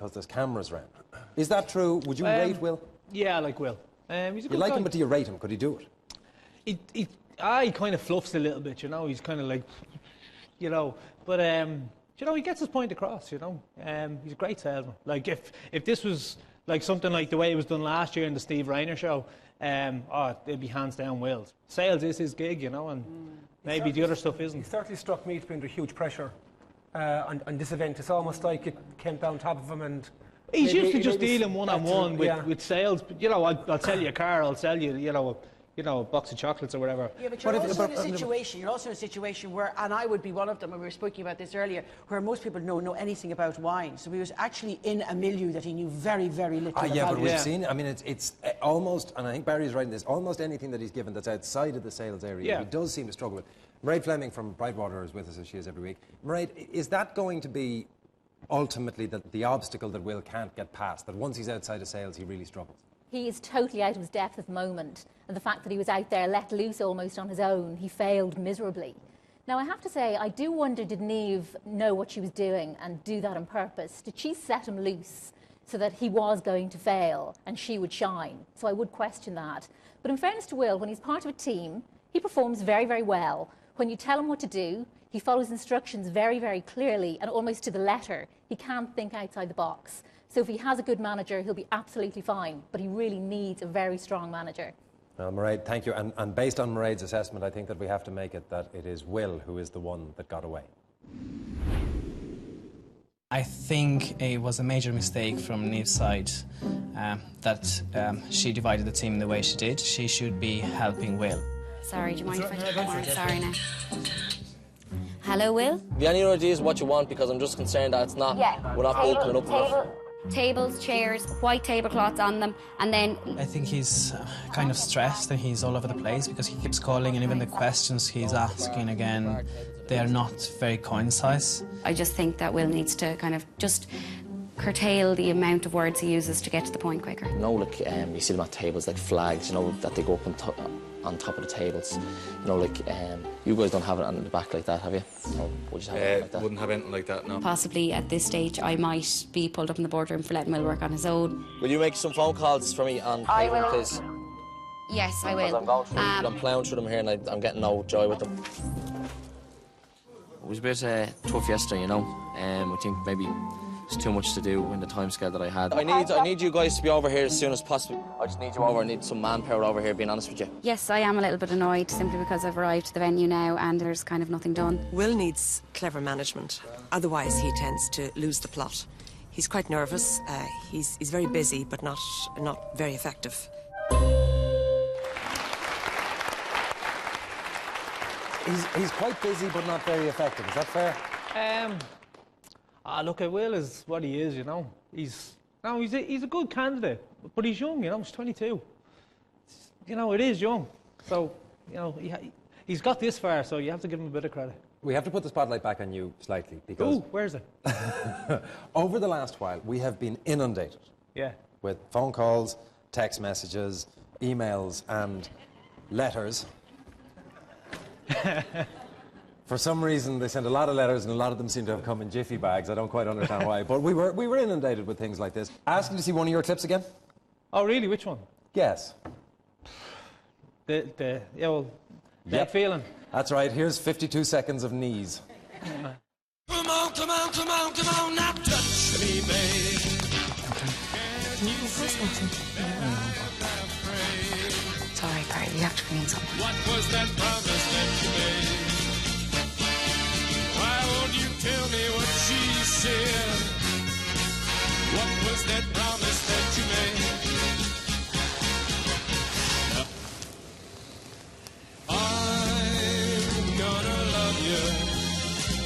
because there's cameras around. Is that true? Would you rate Will? Yeah, I like Will. He's a good You like guy. him, but do you rate him? Could he do it? He kind of fluffs a little bit, you know. He's kind of like, you know, but you know, he gets his point across, you know. He's a great salesman. Like if this was like something like the way it was done last year in the Steve Rainer show, it'd be hands down Will's. Sales is his gig, you know, and maybe the other stuff isn't. He certainly struck me to be under huge pressure on this event. It's almost like it came down top of him, and he's used to just dealing one-on-one with sales. But, you know, I'll sell you a car, I'll sell you, you know, a box of chocolates or whatever. Yeah, but you're also in a situation where, and I would be one of them, and we were speaking about this earlier, where most people don't know anything about wine. So he was actually in a milieu that he knew very, very little about. Yeah, but we've seen, I mean, it's almost, and I think Barry's right in this, almost anything that he's given that's outside of the sales area, he does seem to struggle with. Mairead Fleming from Brightwater is with us, as she is every week. Mairead, is that going to be ultimately the obstacle that Will can't get past, that once he's outside of sales, he really struggles? He is totally out of his depth at the moment, and the fact that he was out there let loose almost on his own, he failed miserably. Now, I have to say, I do wonder, did Niamh know what she was doing and do that on purpose? Did she set him loose so that he was going to fail and she would shine? So I would question that. But in fairness to Will, when he's part of a team, he performs very, very well. When you tell him what to do, he follows instructions very, very clearly and almost to the letter. He can't think outside the box. So if he has a good manager, he'll be absolutely fine. But he really needs a very strong manager. Mairead, thank you. And based on Mairead's assessment, I think that we have to make it that it is Will who is the one that got away. I think it was a major mistake from Niamh's side that she divided the team the way she did. She should be helping Will. Sorry, do you mind if I take that one? Sorry now. Hello, Will? Have you any ideas what you want? Because I'm just concerned that it's not, we're not opening up enough. Tables, chairs, white tablecloths on them, and then... I think he's kind of stressed and he's all over the place because he keeps calling, and even the questions he's asking again, they are not very concise. I just think that Will needs to kind of just curtail the amount of words he uses to get to the point quicker. You know, like, you see them at tables like flags, you know, that they go up on top of the tables. You know, like, you guys don't have it on the back like that, have you? Or would you have it like that? Wouldn't have anything like that, no. Possibly at this stage I might be pulled up in the boardroom for letting Will work on his own. Will you make some phone calls for me on paper, please? Yes, I will. I'm going through I'm ploughing through them here and I'm getting no joy with them. It was a bit tough yesterday, you know. I think maybe it's too much to do in the timescale that I had. I need you guys to be over here as soon as possible. I just need you over. I need some manpower over here, being honest with you. Yes, I am a little bit annoyed simply because I've arrived to the venue now and there's kind of nothing done. Will needs clever management. Otherwise, he tends to lose the plot. He's quite nervous. He's very busy, but not very effective. He's quite busy, but not very effective. Is that fair? Look, Will is what he is, you know. He's a good candidate, but he's young, you know. He's 22. You know, it is young. So, you know, he's got this far, so you have to give him a bit of credit. We have to put the spotlight back on you slightly because... Ooh, where's it? Over the last while, we have been inundated with phone calls, text messages, emails and letters. For some reason, they sent a lot of letters, and a lot of them seem to have come in jiffy bags. I don't quite understand why, but we were inundated with things like this. Asking to see one of your clips again. Oh, really? Which one? Yes. That feeling. That's right. Here's 52 seconds of knees. Come on, come on, come on, come on, now touch me, babe. Sorry, Barry, you have to bring in something. What was that promise that you made? Why won't you tell me what she said? What was that promise that you made? I'm gonna love you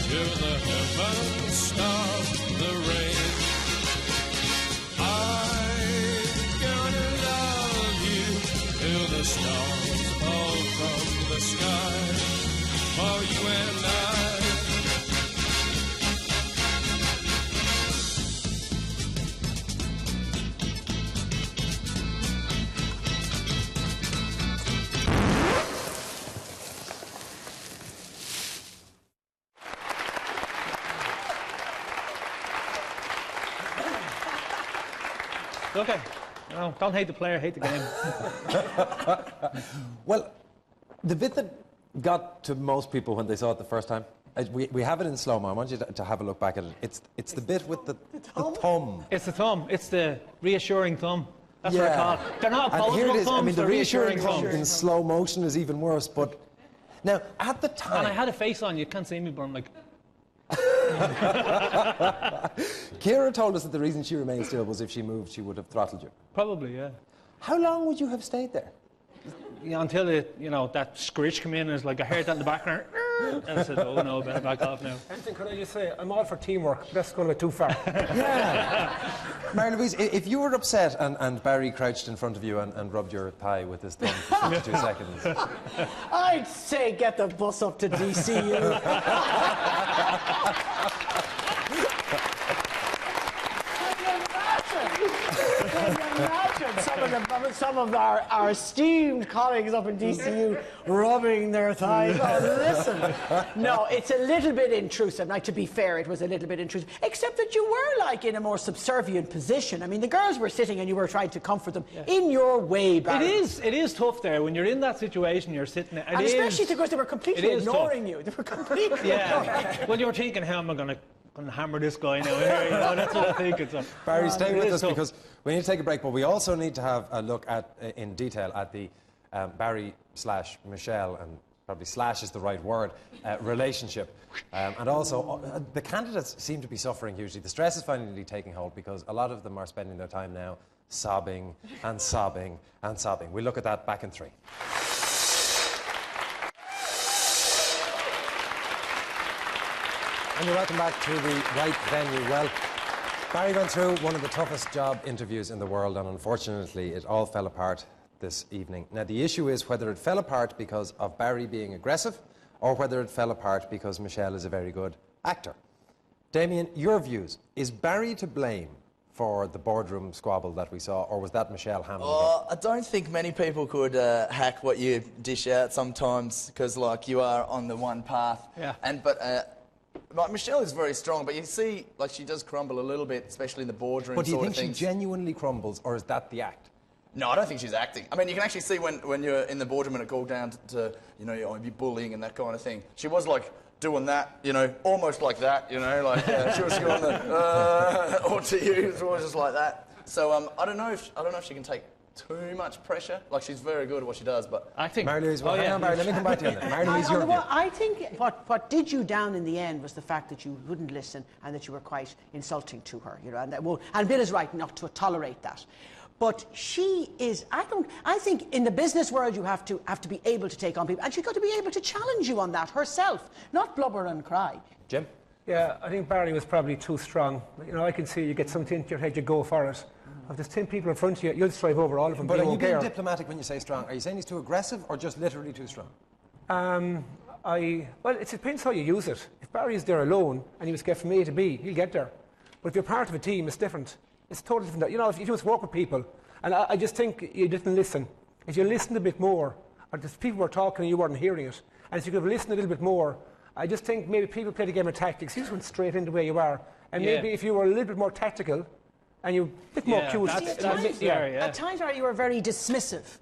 till the heavens stop the rain. I'm gonna love you till the stars fall from the sky for you and I. Okay. No, don't hate the player, hate the game. Well, the bit that got to most people when they saw it the first time, we have it in slow-mo. I want you to have a look back at it. It's the bit with the thumb. It's the thumb. It's the reassuring thumb. That's what I call it. They're not opposable thumbs, I mean, the they're reassuring reassuring thumb in thumbs. slow motion is even worse. But now, at the time... And I had a face on, you can't see me, but I'm like... Ciara told us that the reason she remained still was if she moved, she would have throttled you. Probably, yeah. How long would you have stayed there? Yeah, until it, you know, that screech came in and it's like I heard that in the background. And I said, oh no, better back off now. Anything, could I just say, I'm all for teamwork, but that's going a bit too far. Yeah. Mary-Louise, if you were upset and Barry crouched in front of you and rubbed your thigh with his thumb for 52 seconds... I'd say get the bus up to DCU. Imagine some of our esteemed colleagues up in DCU rubbing their thighs. Oh, listen. No, it's a little bit intrusive. Now, to be fair, it was a little bit intrusive, except that you were, like, in a more subservient position. I mean, the girls were sitting and you were trying to comfort them in your way, Barry. It is tough there. When you're in that situation, you're sitting there. And especially because they were completely ignoring you. They were completely ignoring you. Well, you were thinking, how am I going to hammer this guy now? You know, that's what I'm thinking. So. Barry, stay with us because we need to take a break, but we also need to have a look at, in detail, at the Barry/Michelle, and probably slash is the right word, relationship. And also, the candidates seem to be suffering hugely. The stress is finally taking hold because a lot of them are spending their time now sobbing and sobbing and sobbing. We'll look at that back in 3. And you're welcome back to the right venue. Well, Barry went through one of the toughest job interviews in the world, and unfortunately it all fell apart this evening. Now, the issue is whether it fell apart because of Barry being aggressive or whether it fell apart because Michelle is a very good actor. Damien, your views. Is Barry to blame for the boardroom squabble that we saw, or was that Michelle Hammond? I don't think many people could hack what you dish out sometimes, because, like, you are on the one path. Yeah. Like, Michelle is very strong, but you see, like, she does crumble a little bit, especially in the boardroom. But do you think she genuinely crumbles, or is that the act? No, I don't think she's acting. I mean, you can actually see when you're in the boardroom and it goes down to you know, you're bullying and that kind of thing. She was, like, doing that, you know, almost like that, you know, like she was going or to you, it was just like that. So I don't know if she can take too much pressure. Like, she's very good at what she does, but I think... Mary-Louise, hang on, Barry, let me come back to you on that. Mary-Louise, your view. I think what did you down in the end was the fact that you wouldn't listen and that you were quite insulting to her, you know, and Bill is right not to tolerate that. But she is, I think in the business world you have to be able to take on people, and she's got to be able to challenge you on that herself, not blubber and cry. Jim? Yeah, I think Barry was probably too strong. You know, I can see you get something into your head, you go for it. If there's 10 people in front of you, you'll strive over all of them. But are you being diplomatic when you say strong? Are you saying he's too aggressive or just literally too strong? Well, it depends how you use it. If Barry is there alone and he was get from A to B, he'll get there. But if you're part of a team, it's different. It's totally different. You know, if you just work with people, and I just think you didn't listen. If you listened a bit more, or if people were talking and you weren't hearing it, and if you could have listened a little bit more, I just think maybe people played a game of tactics. You just went straight into where you are. And maybe if you were a little bit more tactical, and you're a bit more cute. At times, Barry, you were very dismissive.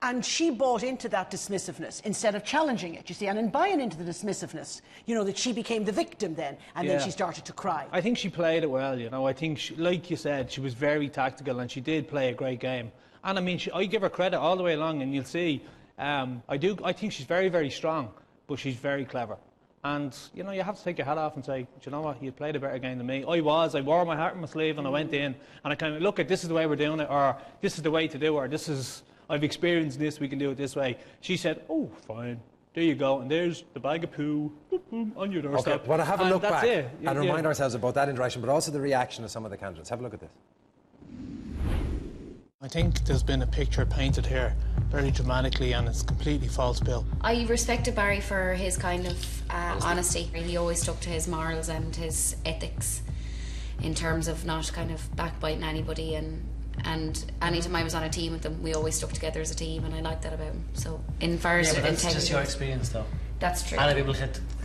And she bought into that dismissiveness instead of challenging it, you see. And in buying into the dismissiveness, you know, that she became the victim then, and then she started to cry. I think she played it well, you know. I think, like you said, she was very tactical and she did play a great game. And I mean, I give her credit all the way along, and you'll see, I think she's very, very strong, but she's very clever. And, you know, you have to take your hat off and say, you know what, you played a better game than me. I wore my heart on my sleeve and I went in and I kind of, look, this is the way we're doing it, or this is the way to do it, or this is, I've experienced this, we can do it this way. She said, oh, fine, there you go, and there's the bag of poo, boop, boop, on your doorstep. Okay, well, have a look back and remind yeah. ourselves about that interaction, but also the reaction of some of the candidates. Have a look at this. I think there's been a picture painted here very dramatically, and it's completely false, Bill. I respected Barry for his kind of honesty. He always stuck to his morals and his ethics in terms of not kind of backbiting anybody, and anytime I was on a team with them, we always stuck together as a team, and I liked that about him. So in far as that's integrity, just your experience, though. That's true. A lot of people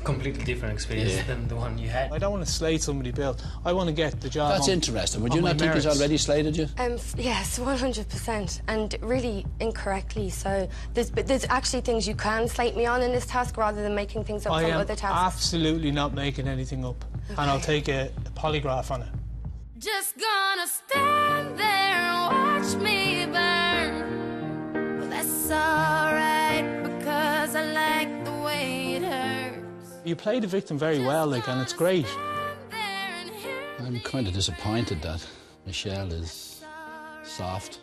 completely different experience than the one you had. I don't want to slate somebody, Bill. I want to get the job. That's interesting. Would you not think he's already slated you? Yes, 100%, and really incorrectly. So there's actually things you can slate me on in this task rather than making things up from other tasks. I am absolutely not making anything up, and I'll take a polygraph on it. Just gonna stand there and watch me burn. Well, that's alright because I like the way it hurts. You play the victim very well, like, and it's great. I'm kind of disappointed that Michelle is soft,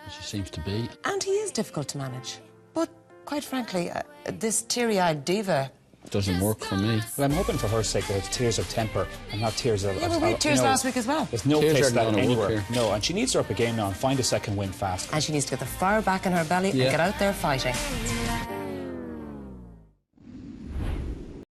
as she seems to be. And he is difficult to manage. But quite frankly, this teary-eyed diva doesn't work for me. Well, I'm hoping for her sake that it's tears of temper and not tears of... Yeah, but we had tears last week as well. There's no place for that anywhere. Here. No, and she needs to up a game now and find a second win fast. And she needs to get the fire back in her belly and get out there fighting.